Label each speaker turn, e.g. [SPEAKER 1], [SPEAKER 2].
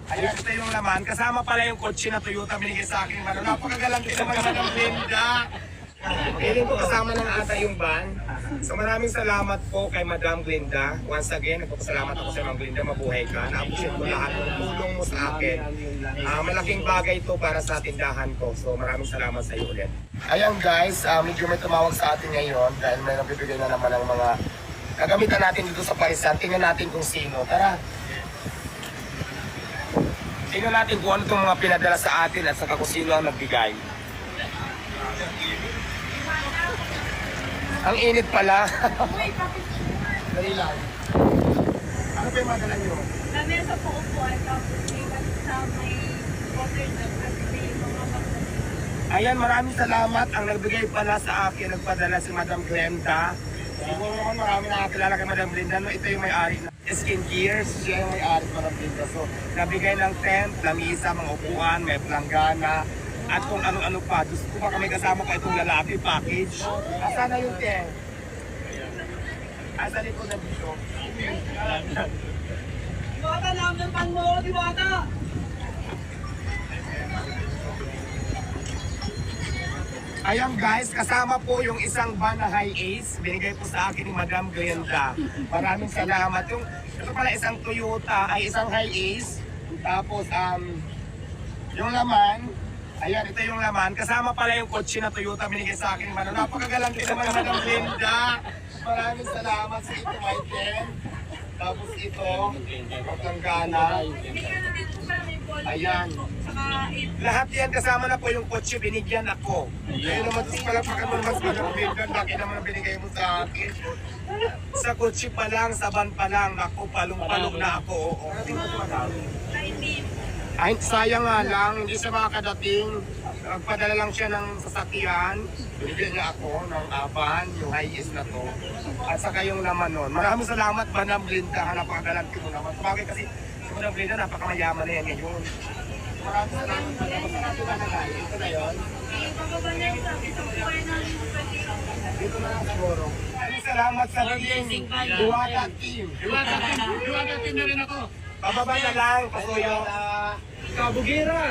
[SPEAKER 1] Ayan, ito yung laman. Kasama pala yung kotse na Toyota binigay sa akin. Napakagalanti naman Madam Glinda. Feeling ko kasama lang ata yung van. So maraming salamat po kay Madam Glinda. Once again, nagpapasalamat ako sa Madam Glinda. Mabuhay ka. Na-appreciate ko lahat ng tulong mo sa akin. Malaking bagay ito para sa tindahan ko. So maraming salamat sa iyo ulit. Ayan guys, medyo may tumawag sa atin ngayon dahil may nabibigay na naman ng mga gagamitan natin dito sa parisan. Tingnan natin kung sino. Tara! Tingnan natin kung ano itong mga pinadala sa atin at saka kung sino ang nagbigay. Ang init pala. Dali lang. Ano pa yung madala nyo?
[SPEAKER 2] Lamesa po upuan, tapos may may water na at may mga bakit.
[SPEAKER 1] Ayan, maraming salamat. Ang nagbigay pala sa akin, nagpadala si Madam Glenda. Siguro naman marami nakakilala kay Madam Glenda. No, ito yung may-ari na Skin Gears. Siya yung may-ari ng Madam Glenda. So, nabigay ng tent, lamisa, mga upuan, may planggana, at kung ano-ano pa. Diyos ko baka may kasama pa itong lalaki package. Asa na yung tent? Asa likod na dito?
[SPEAKER 2] Diwata lang ng pan mo, Diwata!
[SPEAKER 1] Ayan guys, kasama po yung isang van na high ace. Binigay po sa akin ni Madam Glenda. Maraming salamat. Ito pala isang Toyota, ay isang high ace. Tapos, yung laman, ayan, ito yung laman. Kasama pala yung kotse na Toyota binigay sa akin. Napakagalanti naman Madam Glenda. Maraming salamat sa ito, my friend. Tapos ito, patanggana. Ayan. Lahat yan kasama na po yung kotse, binigyan ako. Kaya naman ito pala pagkaman mas Madam Glenda, laki naman ang binigay mo sa akin. Sa kotse pa lang, sa van pa lang, ako, palong-palong na ako. Oo. Ay, sayang nga lang, hindi siya makakadating. Nagpadala lang siya ng sasakyan. Binigyan niya ako ng van, yung high-is na to. At saka yung laman nun. Maraming salamat, Madam Glenda. Napakagalanti mo naman. Sabagay kasi si Madam Glenda, napakamayaman na yan ngayon. Maraming salamat. Ito na yun.
[SPEAKER 2] Pababa na yung sabi sa buhay ng
[SPEAKER 1] Dito na lang siguro. Maraming salamat sa team. Duwata team.
[SPEAKER 3] Diwata team na rin ako.
[SPEAKER 1] Bababa na lang. Kasi yung
[SPEAKER 3] Kabugira.